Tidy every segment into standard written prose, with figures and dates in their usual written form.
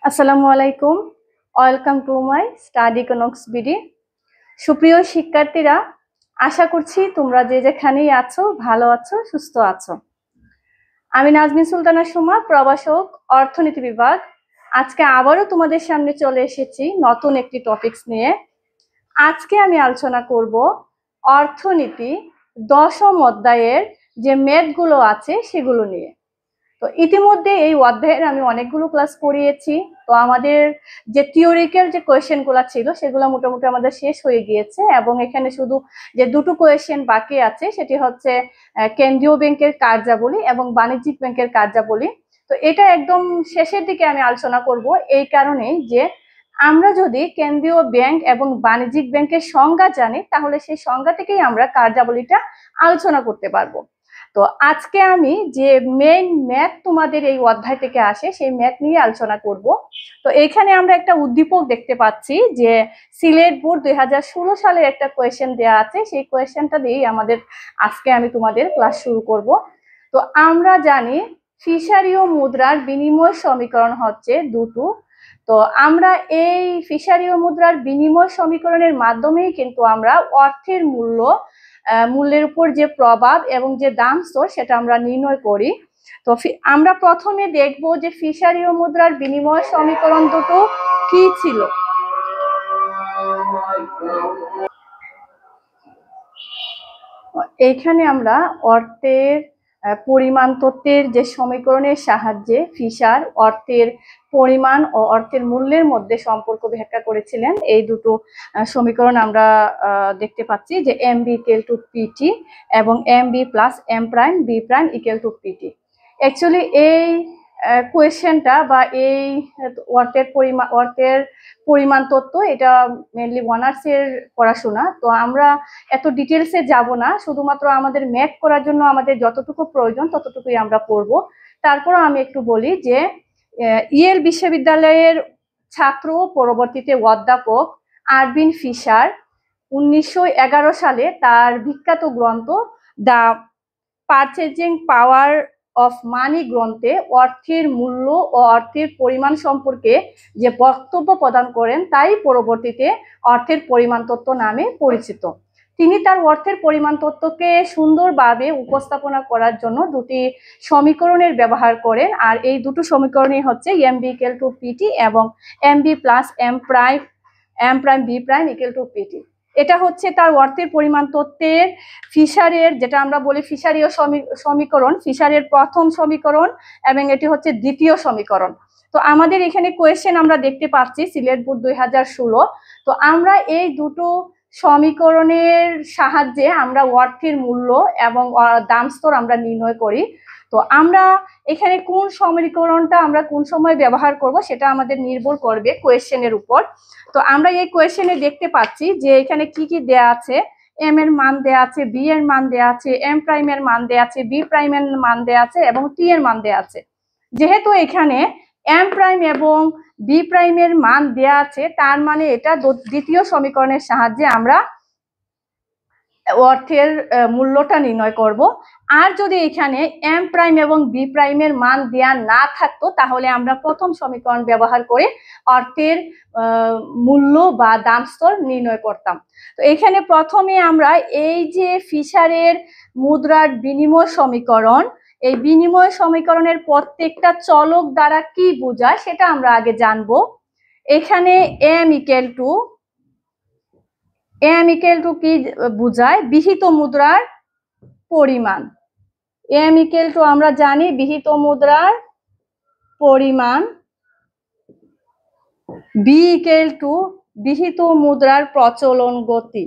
আসসালামু আলাইকুম। Welcome to my study economics BD. সুপ্রিয় শিক্ষার্থীরা, আশা করছি তোমরা যে যেখানেই আছো ভালো আছো, সুস্থ আছো। আমি নাজমিন সুলতানা সুমা, প্রভাষক, অর্থনীতি বিভাগ। আজকে আবারও তোমাদের সামনে চলে এসেছি নতুন একটি টপিকস নিয়ে। আজকে আমি আলোচনা করব অর্থনীতি দশম অধ্যায়ের যে ম্যাথগুলো আছে সেগুলো নিয়ে। তো ইতিমধ্যে এই অধ্যায়ের আমি অনেকগুলো ক্লাস করিয়েছি। তো আমাদের যে থিওরিক্যাল যে কোয়েশ্চেনগুলো ছিল সেগুলো মোটামুটি আমাদের শেষ হয়ে গিয়েছে, এবং এখানে শুধু যে দুটো কোয়েশ্চেন বাকি আছে সেটি হচ্ছে কেন্দ্রীয় ব্যাংকের কার্যাবলী এবং বাণিজ্যিক ব্যাংকের কার্যাবলী। তো এটা একদম শেষের দিকে আমি আলোচনা করব, এই কারণেই যে আমরা যদি কেন্দ্রীয় ব্যাংক এবং বাণিজ্যিক ব্যাংকের সংজ্ঞা জানি তাহলে সেই সংজ্ঞা থেকেই আমরা কার্যাবলীটা আলোচনা করতে পারবো। তো আজকে আমি যে মেইন ম্যাথ তোমাদের এই অধ্যায় থেকে আসে সেই ম্যাথ নিয়ে আলোচনা করব। তো এখানে আমরা একটা উদ্দীপক দেখতে পাচ্ছি যে সিলেট বোর্ড 2016 সালের একটা কোয়েশ্চেন দেওয়া আছে, সেই কোয়েশ্চেনটা দিয়েই আজকে আমি তোমাদের ক্লাস শুরু করব। তো আমরা জানি ফিশারি ও মুদ্রার বিনিময় সমীকরণ হচ্ছে দুটো। তো আমরা এই ফিশারি ও মুদ্রার বিনিময় সমীকরণের মাধ্যমেই কিন্তু আমরা অর্থের মূল্যের উপর যে প্রভাব এবং যে দাম স্তর সেটা আমরা নির্ণয় করি। তো আমরা প্রথমে দেখব যে ফিশারি ও মুদ্রার বিনিময় সমীকরণ দুটো কি ছিল। এইখানে আমরা অর্থের পরিমাণ তত্ত্বের যে সমীকরণের সাহায্যে ফিশার অর্থের পরিমাণ ও অর্থের মূল্যের মধ্যে সম্পর্ক ব্যাখ্যা করেছিলেন। এই দুটো সমীকরণ আমরা দেখতে পাচ্ছি যে M B equal to PT এবং M B plus M prime B prime equal to PT. Actually এই কোয়েশ্চেনটা বা এই অর্থের পরিমাণ তত্ত্ব এটা মেনলি অনার্স এর পড়াশোনা। তো আমরা এত ডিটেলসে যাব না, শুধুমাত্র আমাদের ম্যাথ করার জন্য আমাদের যতটুকু প্রয়োজন ততটুকুই আমরা পড়বো। তারপরও আমি একটু বলি যে ইয়েল বিশ্ববিদ্যালয়ের ছাত্র পরবর্তীতে অধ্যাপক আরবিন ফিশার 1911 সালে তার বিখ্যাত গ্রন্থ the purchasing power of money গ্রন্থে অর্থের মূল্য ও অর্থের পরিমাণ সম্পর্কে যে বক্তব্য প্রদান করেন তাই পরবর্তীতে অর্থের পরিমাণ তত্ত্ব নামে পরিচিত। তিনি তার অর্থের পরিমাণ তত্ত্বকে সুন্দরভাবে উপস্থাপনা করার জন্য দুটি সমীকরণের ব্যবহার করেন, আর এই দুটো সমীকরণই হচ্ছে M B equal to PT এবং M B plus M prime B prime equal to PT. এটা হচ্ছে তার অর্থের পরিমাণ তত্ত্বের ফিশারের, যেটা আমরা বলি ফিশারীয় সমীকরণ, ফিশারের প্রথম সমীকরণ এবং এটি হচ্ছে দ্বিতীয় সমীকরণ। তো আমাদের এখানে কোয়েশ্চেন আমরা দেখতে পাচ্ছি সিলেট বোর্ড 2016। তো আমরা এই দুটো সমীকরণের সাহায্যে আমরা অর্থের মূল্য এবং দাম স্তর আমরা নির্ণয় করি। তো আমরা এখানে কোন সমীকরণটা আমরা কোন সময় ব্যবহার করব সেটা আমাদের নির্ভর করবে কোয়েশ্চেনের উপর। তো আমরা এই কোয়েশ্চেনে দেখতে পাচ্ছি যে এখানে কি কি দেয়া আছে। এম এর মান দেয়া আছে, বি এর মান দেয়া আছে, এম প্রাইমের মান দেয়া আছে, বি প্রাইমের মান দেয়া আছে এবং টি এর মান দেয়া আছে। যেহেতু এখানে এম প্রাইম এবং বি প্রাইমের মান দেয়া আছে তার মানে এটা দ্বিতীয় সমীকরণের সাহায্যে আমরা অর্থের মূল্যটা নির্ণয় করব। আর যদি এখানে এম প্রাইম এবং বি প্রাইমের মান দেয়া না থাকতো তাহলে আমরা প্রথম সমীকরণ ব্যবহার করে অর্থের মূল্য বা দাম স্তর নির্ণয় করতাম। তো এখানে প্রথমে আমরা এই যে ফিশারের মুদ্রার বিনিময় সমীকরণ, এই বিনিময় সমীকরণের প্রত্যেকটা চলক দ্বারা কি বোঝায় সেটা আমরা আগে জানবো। এখানে এম ইকুয়াল টু কি বোঝায়? বিহিত মুদ্রার পরিমাণ। এম ইকুয়াল টু আমরা জানি বিহিত মুদ্রার পরিমাণ, বি ইকুয়াল টু বিহিত মুদ্রার প্রচলন গতি।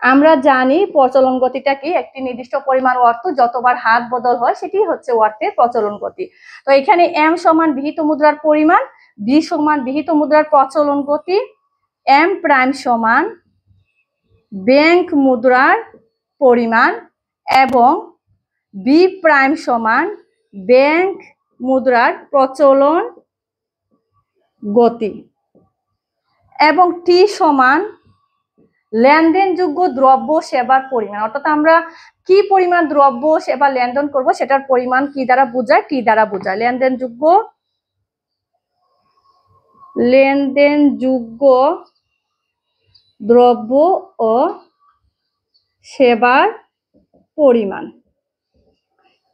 আমরা জানি প্রচলন গতিটা কি, একটি নির্দিষ্ট পরিমাণ অর্থ যতবার হাত বদল হয় সেটি হচ্ছে অর্থের প্রচলন গতি। তো এখানে এম সমান বিহিত মুদ্রার পরিমাণ, বি সমান বিহিত মুদ্রার প্রচলন গতি, এম প্রাইম সমান ব্যাংক মুদ্রার পরিমাণ এবং বি প্রাইম সমান ব্যাংক মুদ্রার প্রচলন গতি এবং টি সমান লেনদেনযোগ্য দ্রব্য সেবার পরিমাণ। অর্থাৎ আমরা কি পরিমাণ দ্রব্য সেবা লেনদেন করব সেটার পরিমাণ কি দ্বারা বোঝায়? টি দ্বারা বোঝায়। লেনদেনযোগ্য লেনদেনযোগ্য দ্রব্য ও সেবার পরিমাণ।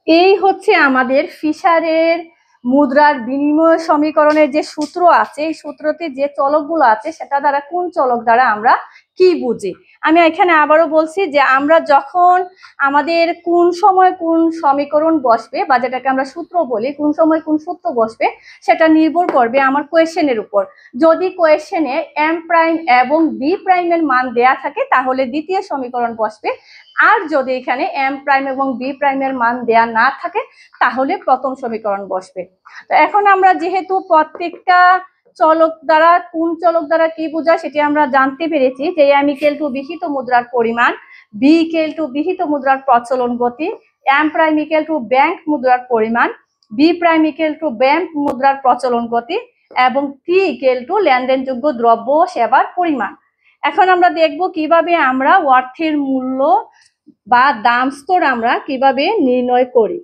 এই হচ্ছে আমাদের ফিশারের মুদ্রার বিনিময় সমীকরণের যে সূত্র আছে, এই সূত্রতে যে চলকগুলো আছে সেটা দ্বারা কোন চলক দ্বারা আমরা কি বুঝি। আমি এখানে আবারও বলছি যে আমরা যখন আমাদের কোন সময় কোন সমীকরণ বসবে বা যেটাকে আমরা সূত্র বলি, কোন সময় কোন সূত্র বসবে সেটা নির্ভর করবে আমার কোয়েশ্চেনের উপর। যদি কোয়েশ্চেনে এম প্রাইম এবং বি প্রাইমের মান দেয়া থাকে তাহলে দ্বিতীয় সমীকরণ বসবে, আর যদি এখানে এম প্রাইম এবং বি প্রাইমের মান দেয়া না থাকে তাহলে প্রথম সমীকরণ বসবে। তো এখন আমরা যেহেতু প্রত্যেকটা চলক দ্বারা কোন চলক দ্বারা কি বোঝায় সেটি আমরা জানতে পেরেছি যে এম ইকুয়াল টু বিহিত মুদ্রার পরিমাণ, বি ইকুয়াল টু বিহিত মুদ্রার প্রচলন গতি, M prime equal to bank মুদ্রার পরিমাণ, B prime equal to bank মুদ্রার প্রচলন গতি এবং টি ইকুয়াল টু লেনদেনযোগ্য দ্রব্য ও সেবার পরিমাণ। এখন আমরা দেখব কিভাবে আমরা অর্থের মূল্য বা দাম স্তর আমরা কিভাবে নির্ণয় করি।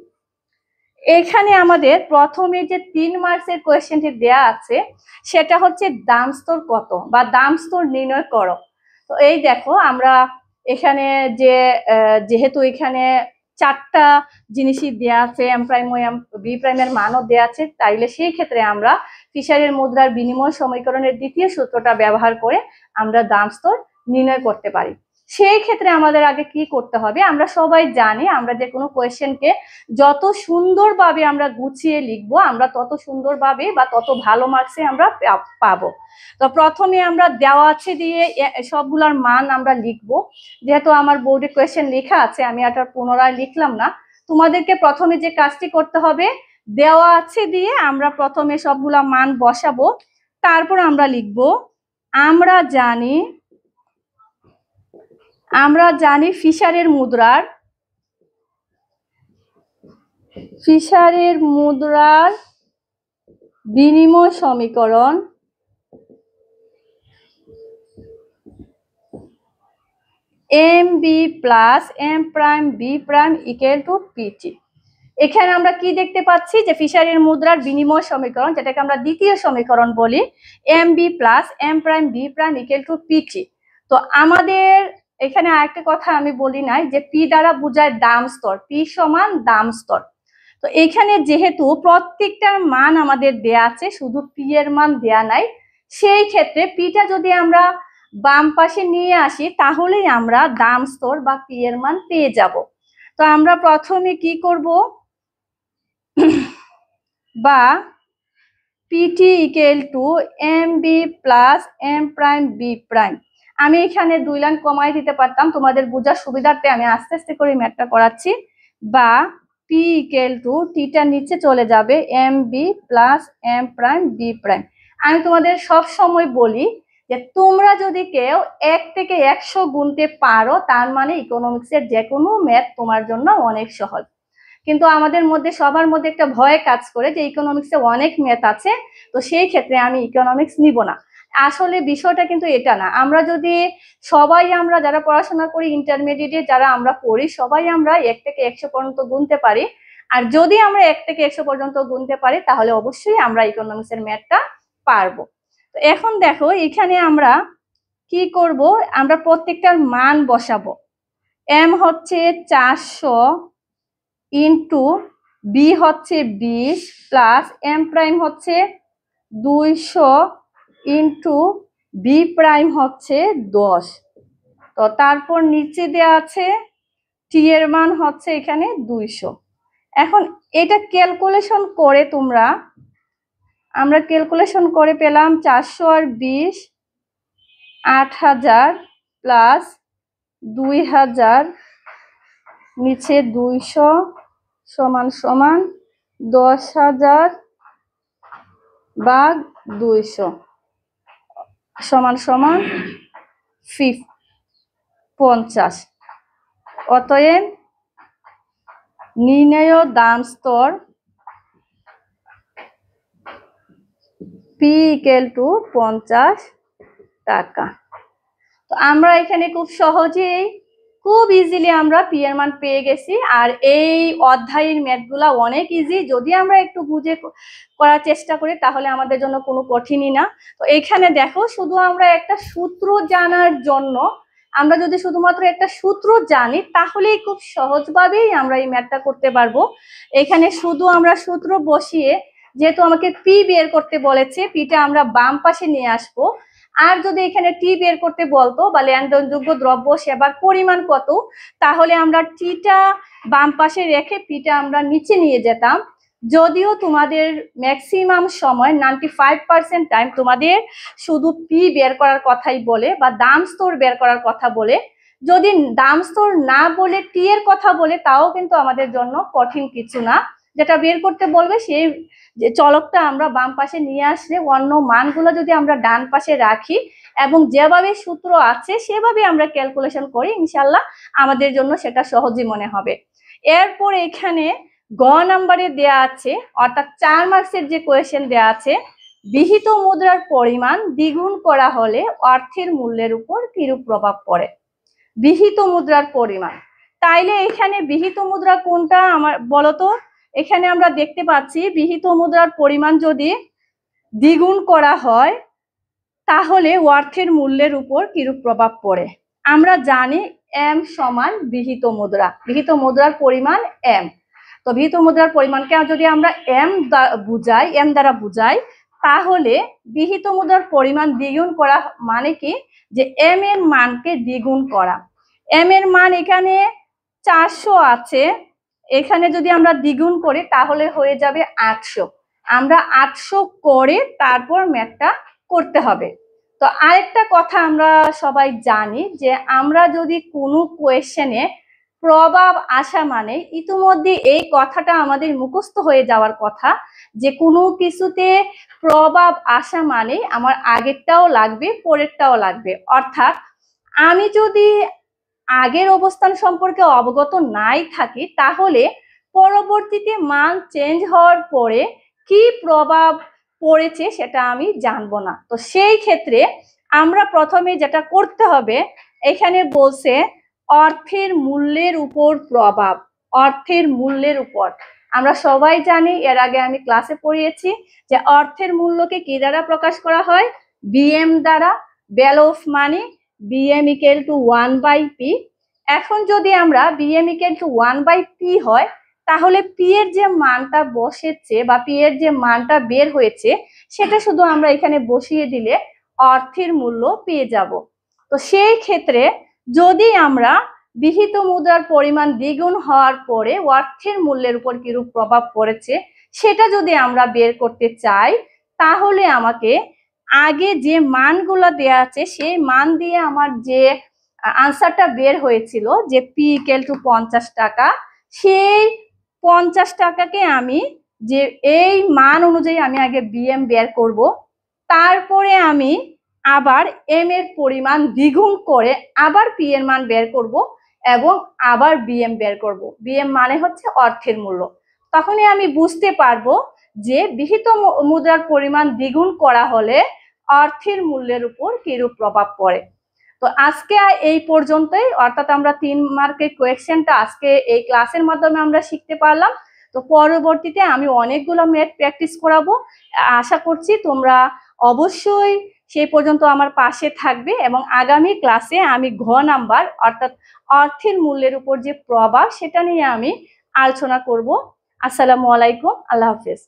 এখানে আমাদের প্রথমে যে 3 মার্কসের কোয়েশ্চেনটি দেয়া আছে সেটা হচ্ছে দাম স্তর কত বা দাম স্তর নির্ণয় করো। তো এই দেখো আমরা এখানে যে যেহেতু এখানে 4টা জিনিসই দেয়া আছে, এম প্রাইম ও এম বি প্রাইমের মানও দেয়া আছে, তাইলে সেই ক্ষেত্রে আমরা ফিশারের মুদ্রার বিনিময় সমীকরণের দ্বিতীয় সূত্রটা ব্যবহার করে আমরা দাম স্তর নির্ণয় করতে পারি। সেই ক্ষেত্রে আমাদের আগে কি করতে হবে, আমরা সবাই জানি আমরা যে কোনো কোয়েশ্চেনকে যত সুন্দরভাবে আমরা গুছিয়ে লিখবো আমরা তত সুন্দরভাবে বা তত ভালো মার্কসে আমরা পাবো। তো প্রথমে আমরা দেওয়া আছে দিয়ে সবগুলোর মান আমরা লিখবো। যেহেতু আমার বোর্ডে কোয়েশ্চেন লেখা আছে আমি এটা পুনরায় লিখলাম না, তোমাদেরকে প্রথমে যে কাজটি করতে হবে দেওয়া আছে দিয়ে আমরা প্রথমে সবগুলা মান বসাবো, তারপর আমরা লিখবো আমরা জানি ফিশারের মুদ্রার বিনিময় সমীকরণ M B plus M prime B prime equal to PT. এখানে আমরা কি দেখতে পাচ্ছি যে ফিশারের মুদ্রার বিনিময় সমীকরণ, যেটাকে আমরা দ্বিতীয় সমীকরণ বলি, M B plus M prime B prime equal to PT. তো আমাদের এখানে আরেকটা কথা আমি বলি নাই যে পি দ্বারা বোঝায় দাম স্তর, পি সমান দাম স্তর। তো এখানে যেহেতু প্রত্যেকটার মান আমাদের দেয়া আছে, শুধু পি এর মান দেয়া নাই, সেই ক্ষেত্রে পিটা যদি আমরা বাম পাশে নিয়ে আসি তাহলেই আমরা দাম স্তর বা পি এর মান পেয়ে যাব। তো আমরা প্রথমে কি করব, বা PT equal to M B plus M prime B prime. আমি এখানে 2 লাইন কমাই দিতে পারতাম, তোমাদের বোঝার সুবিধার্থে আমি আস্তে আস্তে করে ম্যাথটা করাচ্ছি। বা পি ইকুয়াল টু টিটার নিচে চলে যাবে M B plus M prime B prime. আমি তোমাদের সব সময় বলি যে তোমরা যদি কেউ 1 থেকে 100 গুনতে পারো তার মানে ইকোনমিক্সের যে কোনো ম্যাথ তোমার জন্য অনেক সহজ। কিন্তু আমাদের মধ্যে সবার মধ্যে একটা ভয় কাজ করে যে ইকোনমিক্সে অনেক ম্যাথ আছে, তো সেই ক্ষেত্রে আমি ইকোনমিক্স নিব না। আসলে বিষয়টা কিন্তু এটা না। আমরা যদি আমরা যারা পড়াশোনা করি ইন্টারমিডিয়েটে যারা আমরা পড়ি সবাই আমরা 1 থেকে 100 পর্যন্ত গুনতে পারি, আর যদি আমরা 1 থেকে 100 পর্যন্ত গুনতে পারি তাহলে অবশ্যই আমরা ইকোনমিক্সের ম্যাথটা পারবো। তো এখন দেখো এখানে আমরা কি করব, আমরা প্রত্যেকটার মান বসাবো। এম হচ্ছে 400 ইন্টু বি হচ্ছে 20 প্লাস এম প্রাইম হচ্ছে 200 ইন্টু বি প্রাইম হচ্ছে 10। তো তারপর নিচে দেওয়া আছে টি এর মান হচ্ছে এখানে 200। এখন এটা ক্যালকুলেশন করে আমরা ক্যালকুলেশন করে পেলাম 400 আর 20 8000 প্লাস 2000 নিচে 200 সমান সমান 10,000 ভাগ 200 সমান সমান 50। অতএব নির্ণেয় দাম স্তর পি ইকুয়াল টু 50 টাকা। তো আমরা এখানে খুব সহজেই খুব ইজিলি আমরা পি এর মান পেয়ে গেছি। আর এই অধ্যায়ের ম্যাথগুলা অনেক ইজি, যদি আমরা একটু বুঝে করার চেষ্টা করি তাহলে আমাদের জন্য কোনো কঠিনই না। তো এখানে দেখো, শুধু আমরা একটা সূত্র জানার জন্য, আমরা যদি শুধুমাত্র একটা সূত্র জানি তাহলেই খুব সহজভাবেই আমরা এই ম্যাথটা করতে পারবো। এখানে শুধু আমরা সূত্র বসিয়ে, যেহেতু আমাকে পি বের করতে বলেছে, পিটা আমরা বাম পাশে নিয়ে আসবো। আর যদি এখানে টি বের করতে বলতো বা লেনদেনযোগ্য দ্রব্য সেবার পরিমাণ কত, তাহলে আমরা টিটা বাম পাশে রেখে পিটা আমরা নিচে নিয়ে যেতাম। যদিও তোমাদের ম্যাক্সিমাম সময় 95% টাইম তোমাদের শুধু পি বের করার কথাই বলে বা দাম স্তর বের করার কথা বলে। যদি দাম স্তর না বলে টি এর কথা বলে, তাও কিন্তু আমাদের জন্য কঠিন কিছু না। যেটা বের করতে বলবে সেই যে চলকটা আমরা বাম পাশে নিয়ে আসলে অন্য মানগুলো যদি আমরা ডান পাশে রাখি এবং যেভাবে সূত্র আছে সেভাবে আমরা ক্যালকুলেশন করি, ইনশাল্লাহ আমাদের জন্য সেটা সহজই মনে হবে। এরপর এখানে গ নাম্বারে দেয়া আছে, অর্থাৎ 4 মার্কসের যে কোয়েশ্চেন দেয়া আছে, বিহিত মুদ্রার পরিমাণ দ্বিগুণ করা হলে অর্থের মূল্যের উপর কিরূপ প্রভাব পড়ে। বিহিত মুদ্রার পরিমাণ, তাইলে এখানে বিহিত মুদ্রা কোনটা আমার বলতো? এখানে আমরা দেখতে পাচ্ছি বিহিত মুদ্রার পরিমাণ যদি দ্বিগুণ করা হয় তাহলে অর্থের মূল্যের উপর কিরূপ প্রভাব পড়ে। আমরা জানি এম সমান বিহিত মুদ্রা, বিহিত মুদ্রার পরিমাণ এম। তো বিহিত মুদ্রার পরিমাণকে যদি আমরা এম দ্বারা বুঝাই, তাহলে বিহিত মুদ্রার পরিমাণ দ্বিগুণ করা মানে কি, যে এম এর মানকে দ্বিগুণ করা। এম এর মান এখানে 400 আছে, এখানে যদি আমরা দ্বিগুণ করি তাহলে হয়ে যাবে 800। আমরা 800 করে তারপর ম্যাথটা করতে হবে। তো আরেকটা কথা আমরা সবাই জানি যে আমরা যদি কোনো কোয়েশ্চেনে প্রভাব আসা মানে, ইতিমধ্যে এই কথাটা আমাদের মুখস্থ হয়ে যাওয়ার কথা, যে কোনো কিছুতে প্রভাব আসা মানে আমার আগেরটাও লাগবে পরেরটাও লাগবে। অর্থাৎ আমি যদি আগের অবস্থান সম্পর্কে অবগত নাই থাকি তাহলে পরবর্তীতে মান চেঞ্জ হওয়ার পরে কি প্রভাব পড়েছে সেটা আমি জানবো না। তো সেই ক্ষেত্রে আমরা প্রথমে যেটা করতে হবে, এখানে বলছে অর্থের মূল্যের উপর প্রভাব, অর্থের মূল্যের উপর। আমরা সবাই জানি, এর আগে আমি ক্লাসে পড়িয়েছি, যে অর্থের মূল্যকে কি দ্বারা প্রকাশ করা হয়? বিএম দ্বারা, value of money, BM equal to 1/p। এখন যদি আমরা বিএম ইকুয়াল টু 1/p হয়, তাহলে পি এর যে মানটা বসেছে বা পি এর যে মানটা বের হয়েছে সেটা শুধু আমরা এখানে বসিয়ে দিলে অর্থের মূল্য পেয়ে যাব। তো সেই ক্ষেত্রে যদি আমরা বিহিত মুদ্রার পরিমাণ দ্বিগুণ হওয়ার পরে অর্থের মূল্যের উপর কিরূপ প্রভাব পড়েছে সেটা যদি আমরা বের করতে চাই, তাহলে আমাকে আগে যে মানগুলো দেয়া আছে সেই মান দিয়ে আমার যে আনসারটা বের হয়েছিল যে পি ইকুয়াল টু 50 টাকা, সেই 50 টাকাকে আমি যে এই মান অনুযায়ী আমি আগে বিএম বের করব, তারপরে আমি আবার এম এর পরিমাণ দ্বিগুণ করে আবার পি এর মান বের করব এবং আবার বিএম বের করব। বিএম মানে হচ্ছে অর্থের মূল্য। তখনই আমি বুঝতে পারবো যে বিহিত মুদ্রার পরিমাণ দ্বিগুণ করা হলে অর্থের মূল্যের উপর কিরূপ প্রভাব পড়ে। তো আজকে এই পর্যন্তই, অর্থাৎ আমরা 3 মার্কের কোয়েশ্চেনটা আজকে এই ক্লাসের মাধ্যমে আমরা শিখতে পারলাম। তো পরবর্তীতে আমি অনেকগুলো ম্যাথ প্র্যাকটিস করাবো। আশা করছি তোমরা অবশ্যই সেই পর্যন্ত আমার পাশে থাকবে এবং আগামী ক্লাসে আমি ঘ নাম্বার অর্থাৎ অর্থের মূল্যের উপর যে প্রভাব সেটা নিয়ে আমি আলোচনা করব। আসসালামু আলাইকুম, আল্লাহ হাফেজ।